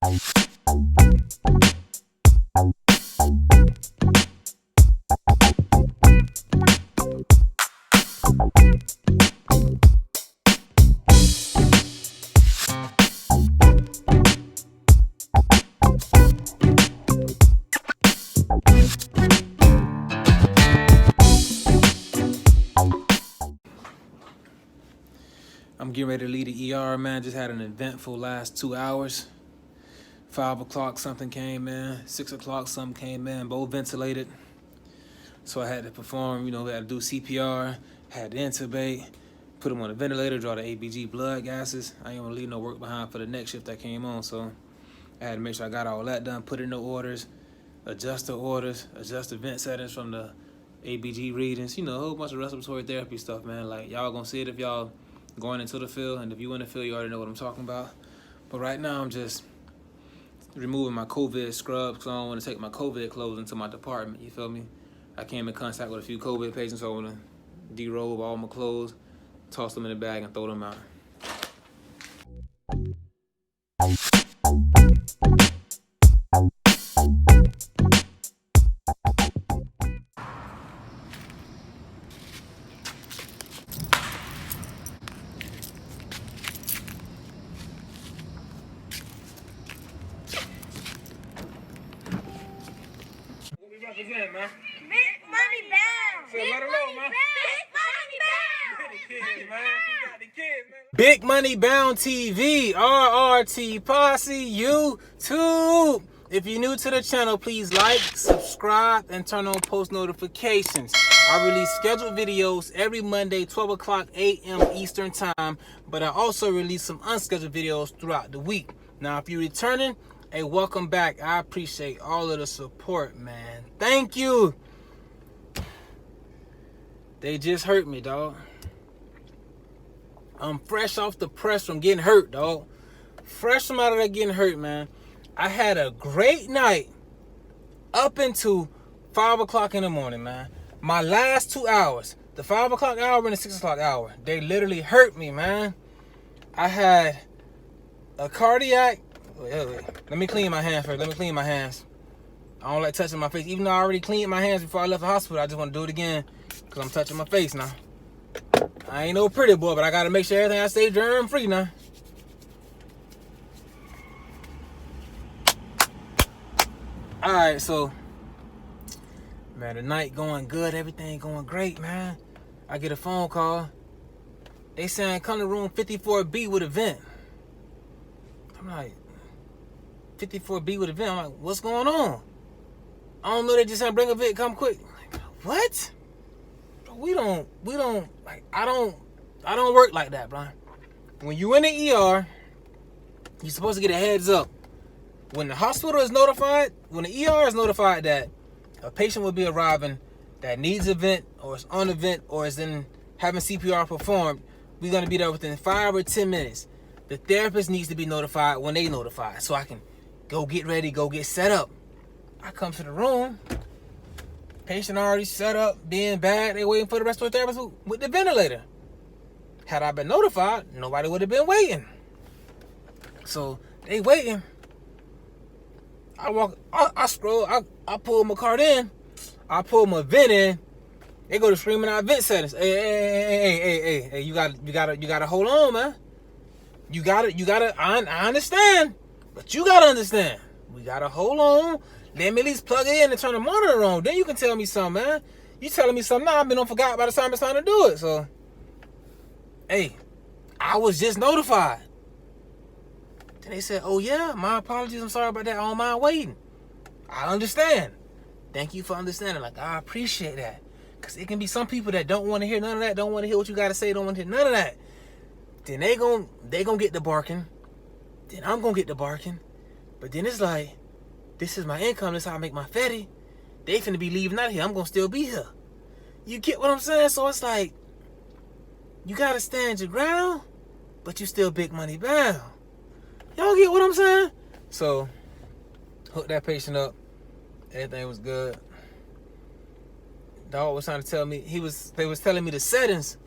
I'm getting ready to leave the ER, man. Just had an eventful last 2 hours. 5 o'clock something came in, 6 o'clock something came in, both ventilated. So I had to perform, we had to do CPR, had to intubate, put them on a ventilator, draw the ABG blood gases. I ain't gonna leave no work behind for the next shift that came on, so I had to make sure I got all that done, put in the orders, adjust the vent settings from the ABG readings, a whole bunch of respiratory therapy stuff, man. Like, y'all gonna see it if y'all going into the field, and if you in the field, you already know what I'm talking about. But right now, I'm just removing my COVID scrubs because I don't want to take my COVID clothes into my department, you feel me? I came in contact with a few COVID patients, so I want to derobe all my clothes, toss them in the bag, and throw them out. Represent, man. Big money bound. So let her know, man. Big money bound. We got the kids, man. Big Money Bound TV, RRT Posse, YouTube. If you're new to the channel, please like, subscribe, and turn on post notifications. I release scheduled videos every Monday, 12 o'clock a.m. Eastern Time, but I also release some unscheduled videos throughout the week. Now, if you're returning, hey, welcome back. I appreciate all of the support, man. Thank you. They just hurt me, dog. I'm fresh off the press from getting hurt, dog. Fresh from out of there getting hurt, man. I had a great night up into 5 o'clock in the morning, man. My last 2 hours, the 5 o'clock hour and the 6 o'clock hour, they literally hurt me, man. I had a cardiac. Wait. Let me clean my hands first. I don't like touching my face. Even though I already cleaned my hands before I left the hospital, I just want to do it again because I'm touching my face now. I ain't no pretty boy, but I got to make sure everything I stay germ free now. Alright, so, man, the night going good. Everything going great, man. I get a phone call. They saying, come to room 54B with a vent. I'm like, 54B with a vent? I'm like, what's going on? I don't know, they just said bring a vent, come quick. I'm like, what? We don't, like, I don't work like that, bro. When you in the ER, you're supposed to get a heads up. When the hospital is notified, when the ER is notified that a patient will be arriving that needs a vent, or is on a vent, or is in having CPR performed, we're going to be there within 5 or 10 minutes. The therapist needs to be notified when they notify, so I can go get ready, go get set up. I come to the room, patient already set up, being bad, they waiting for the respiratory therapist with the ventilator. Had I been notified, nobody would have been waiting. So they waiting. I scroll, I pull my card in, I pull my vent in, they go to screaming out vent settings. Hey, you gotta hold on, man. You gotta, I understand, but you gotta understand. We gotta hold on. Let me at least plug it in and turn the monitor on. Then you can tell me something, man. You telling me something now, I've been on forgot by the time it's time to do it. So, hey, I was just notified. Then they said, oh yeah, my apologies, I'm sorry about that, I don't mind waiting. I understand. Thank you for understanding. Like, I appreciate that. Because it can be some people that don't want to hear none of that, don't want to hear what you got to say, don't want to hear none of that. Then they gon' get the barking. Then I'm going to get the barking. But then it's like, this is my income, this is how I make my fetty. They finna be leaving out here, I'm going to still be here. You get what I'm saying? So it's like, you got to stand your ground, but you still big money bound. Y'all get what I'm saying? So, hooked that patient up. Everything was good. Dog was trying to tell me, they was telling me the settings.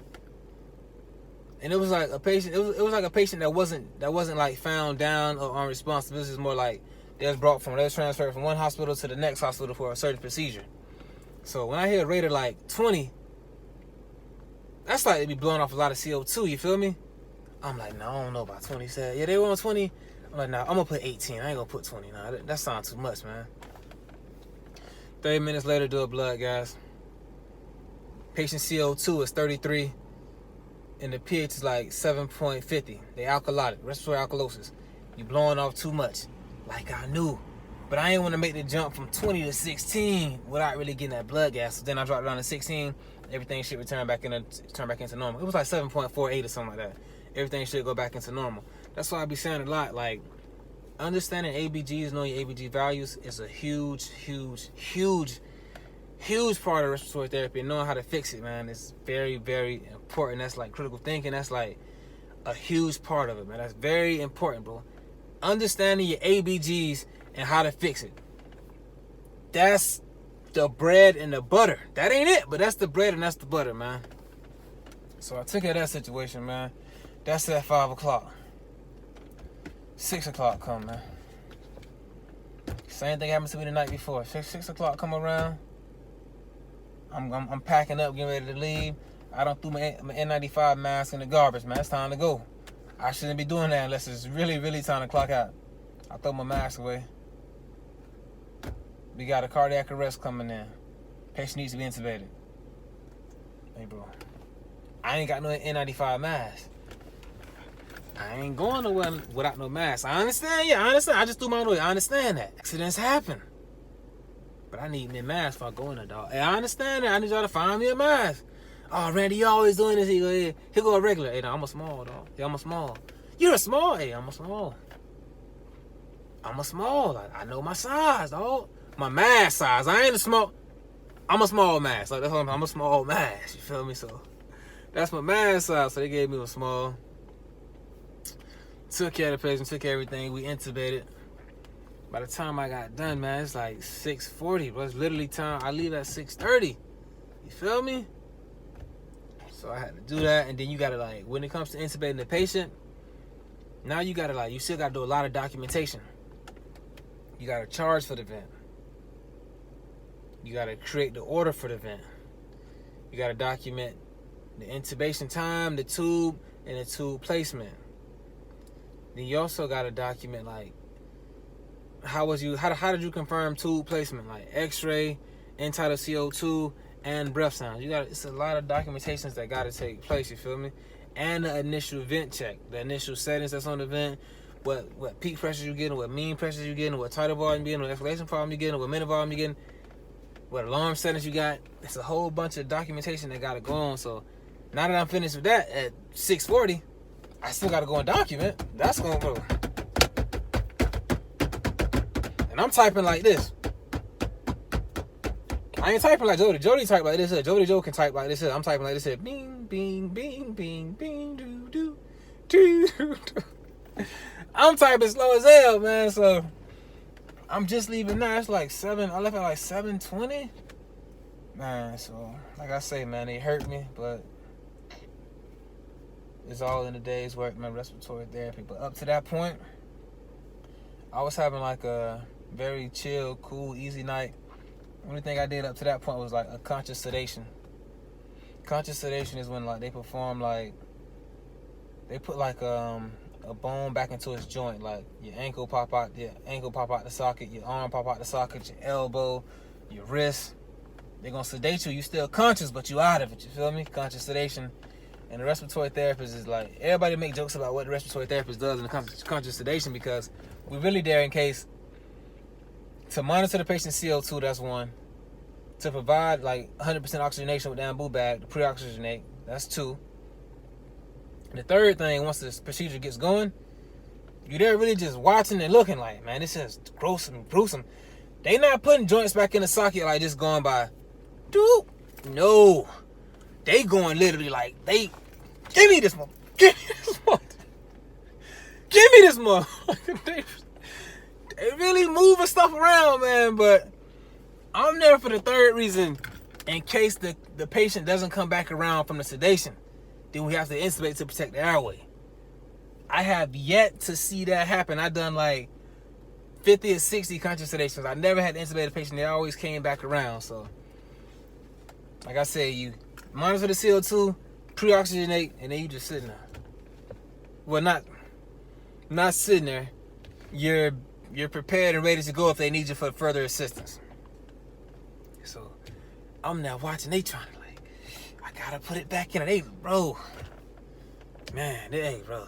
And it was like a patient. It was like a patient that wasn't like found down or unresponsive. This is more like they was transferred from one hospital to the next hospital for a certain procedure. So when I hear rated like 20, that's like they be blowing off a lot of CO2. You feel me? I'm like, no, I don't know about 20. He said, yeah, they were on 20. I'm like, nah, I'm gonna put 18. I ain't gonna put 20. Nah, that sounds too much, man. 30 minutes later, do a blood gas. Patient CO2 is 33. And the pH is like 7.50. They alkalotic, respiratory alkalosis. You blowing off too much. Like I knew. But I ain't want to make the jump from 20 to 16 without really getting that blood gas. So then I dropped it down to 16. Everything should turn back into normal. It was like 7.48 or something like that. Everything should go back into normal. That's why I be saying a lot, like, understanding ABGs, knowing your ABG values is a huge part of respiratory therapy. And knowing how to fix it, man, is very, very important. That's like critical thinking. That's like a huge part of it, man. That's very important, bro. Understanding your ABGs and how to fix it. That's the bread and the butter. That ain't it, but that's the bread and that's the butter, man. So I took care of that situation, man. That's at 5 o'clock. 6 o'clock come, man. Same thing happened to me the night before. 6 o'clock come around. I'm packing up, getting ready to leave. I don't threw my N95 mask in the garbage, man. It's time to go. I shouldn't be doing that unless it's really, really time to clock out. I throw my mask away. We got a cardiac arrest coming in. Patient needs to be intubated. Hey, bro. I ain't got no N95 mask. I ain't going nowhere without no mask. I understand, yeah, I understand. I just threw mine away. I understand that. Accidents happen. But I need me a mask if I go in there, dog. Hey, I understand that. I need y'all to find me a mask. Oh, Randy, you always doing this. He go, yeah. He go a regular. Hey, no, I'm a small, dog. Yeah, I'm a small. You're a small. Hey, I'm a small. I'm a small. I know my size, dog. My mask size. I ain't a small. I'm a small mask. Like, that's what I'm a small mask. You feel me? So that's my mask size. So they gave me a small. Took care of the patient. Took care of everything. We intubated. By the time I got done, man, it's like 6:40. But it's literally time. I leave at 6:30. You feel me? So I had to do that. And then you gotta, like, when it comes to intubating the patient, now you gotta, like, you still gotta do a lot of documentation. You gotta charge for the vent. You gotta create the order for the vent. You gotta document the intubation time, the tube, and the tube placement. Then you also gotta document, like, how did you confirm tube placement, like X-ray, end-tidal CO2, and breath sounds. It's a lot of documentations that gotta take place. You feel me? And the initial vent check, the initial settings that's on the vent, what peak pressures you getting, what mean pressures you getting, what tidal volume you getting, what exhalation volume you getting, what minute volume you getting, what alarm settings you got. It's a whole bunch of documentation that gotta go on. So now that I'm finished with that at 6:40, I still gotta go and document. That's gonna go. And I'm typing like this. I ain't typing like Jody. Jody type like this. Jody Joe can type like this. I'm typing like this. Bing, bing, bing, bing, bing, doo, doo, doo, doo. I'm typing slow as hell, man. So I'm just leaving now. It's like 7. I left at like 7:20. Man, so like I say, man, it hurt me, but it's all in the day's work, man. Respiratory therapy. But up to that point, I was having like a very chill, cool, easy night. Only thing I did up to that point was like a conscious sedation. Conscious sedation is when, like, they perform, like, they put like a bone back into its joint, like your ankle pop out the socket, your arm pop out the socket, your elbow, your wrist. They're gonna sedate you. You still conscious, but you out of it. You feel me? Conscious sedation. And the respiratory therapist is like, everybody make jokes about what the respiratory therapist does in the conscious sedation, because we really there in case to monitor the patient's CO2. That's one. To provide like 100% oxygenation with the bamboo bag, to pre-oxygenate. That's two. And the third thing, once this procedure gets going, you're there really just watching and looking like, man, this is gross and gruesome. They not putting joints back in the socket like just going by. Dude, no. They going literally like, give me this one. Give me this one. Give me this one. They really moving stuff around, man. But I'm there for the third reason, in case the patient doesn't come back around from the sedation. then we have to intubate to protect the airway. I have yet to see that happen. I've done like 50 or 60 conscious sedations. I never had to intubate a patient. They always came back around. So, like I said, you monitor the CO2, pre-oxygenate, and then you just sitting there. Well, not sitting there. You're prepared and ready to go if they need you for further assistance. So, I'm now watching. They trying to like, I gotta put it back in. They, bro, man, hey, bro.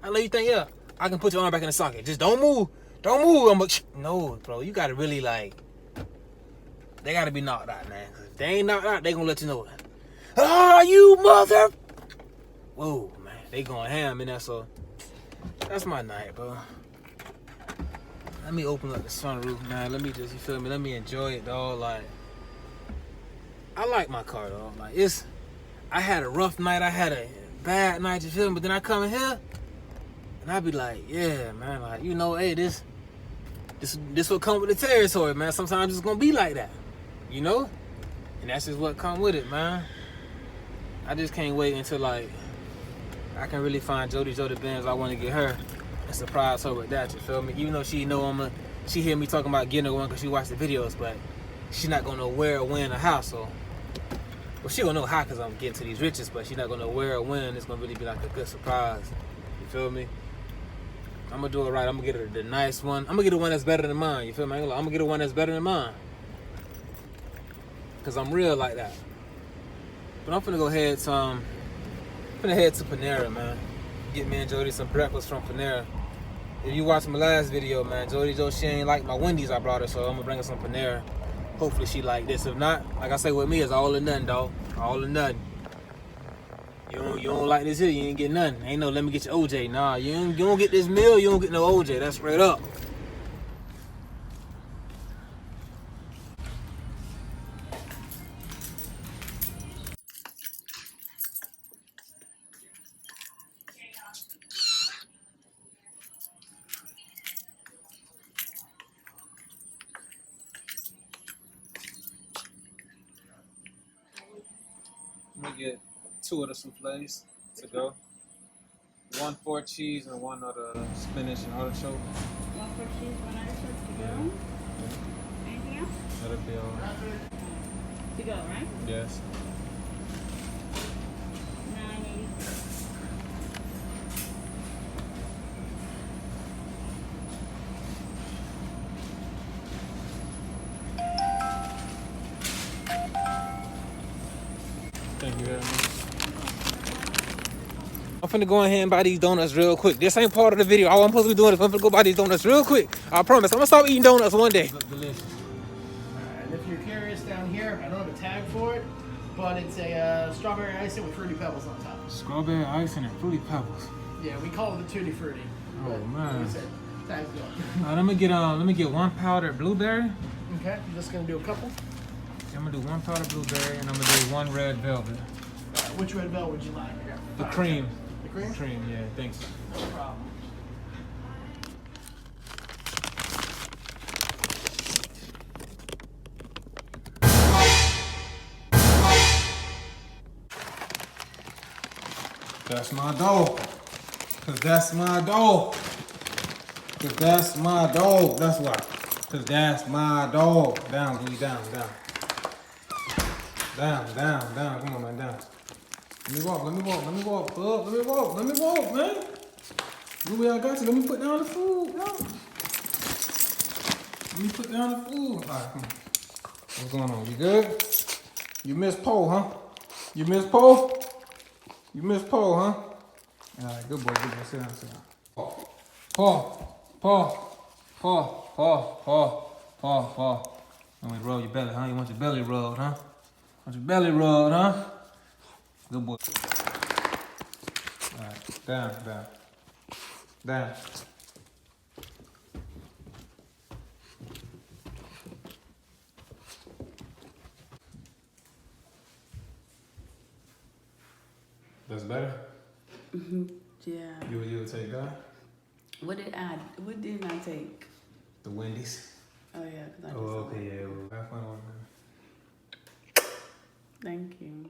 I know you think, yeah, I can put your arm back in the socket. Just don't move. Don't move. I'm like, no, bro. You gotta really like. They gotta be knocked out, man. If they ain't knocked out, they gonna let you know. Ah, you mother. Whoa, man. They going ham in there. So that's my night, bro. Let me open up the sunroof, man. Let me just, you feel me? Let me enjoy it, dog. Like, I like my car, dog. Like, I had a rough night. I had a bad night, you feel me? But then I come in here. And I be like, yeah, man, like, you know, hey, this will come with the territory, man. Sometimes it's gonna be like that, you know? And that's just what come with it, man. I just can't wait until, like, I can really find Jody Benz. I want to get her and surprise her with that, you feel me? Even though she hear me talking about getting her one because she watched the videos, but she's not gonna know where or when or how, so. Well, she gonna know how because I'm getting to these riches, but she's not gonna know where or when. It's gonna really be like a good surprise, you feel me? I'm gonna do it right. I'm gonna get her the nice one. I'm gonna get her one that's better than mine. You feel me? I'm gonna get her one that's better than mine. Cause I'm real like that. But I'm finna go ahead to head to Panera, man. Get me and Jody some breakfast from Panera. If you watched my last video, man, Jody she ain't like my Wendy's I brought her, so I'm gonna bring her some Panera. Hopefully she like this. If not, like I say with me, it's all or nothing, dog. All or nothing. You don't like this here, you ain't get nothing. Ain't no let me get your OJ. Nah, you don't get this meal, you don't get no OJ. That's straight up. Let me get 2 of the souffles to go. 1 for cheese and 1 of the spinach and artichoke. 1 for cheese, 1 artichoke to go. Yeah. Anything else? That'll be all right. To go, right? Yes. $9.86. Thank you very much. I'm finna go ahead and buy these donuts real quick. This ain't part of the video. All I'm supposed to be doing is I'm finna go buy these donuts real quick. I promise. I'm gonna stop eating donuts one day. Look delicious. And if you're curious, down here, I don't have a tag for it, but it's a strawberry icing with fruity pebbles on top. Strawberry icing and fruity pebbles. Yeah, we call it the tutti frutti. Oh, but man. Like I said, tag's going. Let me get 1 powdered blueberry. Okay, I'm just gonna do a couple. I'm gonna do 1 powdered blueberry and I'm gonna do 1 red velvet. Which red velvet would you like? The cream. The cream? Cream, yeah, thanks. No problem. That's my dog. Cause that's my dog. Cause that's my dog. That's why. Cause that's my dog. Down, Louis, down. Down. Come on, man, down. Let me walk, bud. Let me walk, man. Louis, I got you. Let me put down the food, bro. Let me put down the food. All right, come on. What's going on? You good? You miss Poe, huh? You miss Poe? You miss Poe, huh? All right, good boy. Sit down. Paw. Let me rub your belly, huh? You want your belly rubbed, huh? Good boy. All right, down. That's better? Yeah. You would take that? What didn't I take? The Wendy's. Oh, yeah. 'Cause I just Oh, saw okay, it. yeah. Well, have fun on that. Thank you.